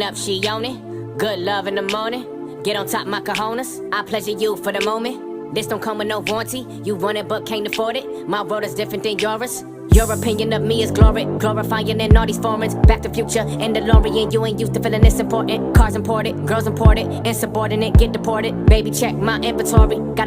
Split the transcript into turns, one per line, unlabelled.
up, she own it. Good love in the morning. Get on top, my cojones. I pleasure you for the moment. This don't come with no warranty. You want it but can't afford it. My world is different than yours. Your opinion of me is glory, glorifying in all these foreigns. Back to Future and DeLorean, you ain't used to feeling this important. Cars imported, girls imported, insubordinate, get deported. Baby, check my inventory. Got a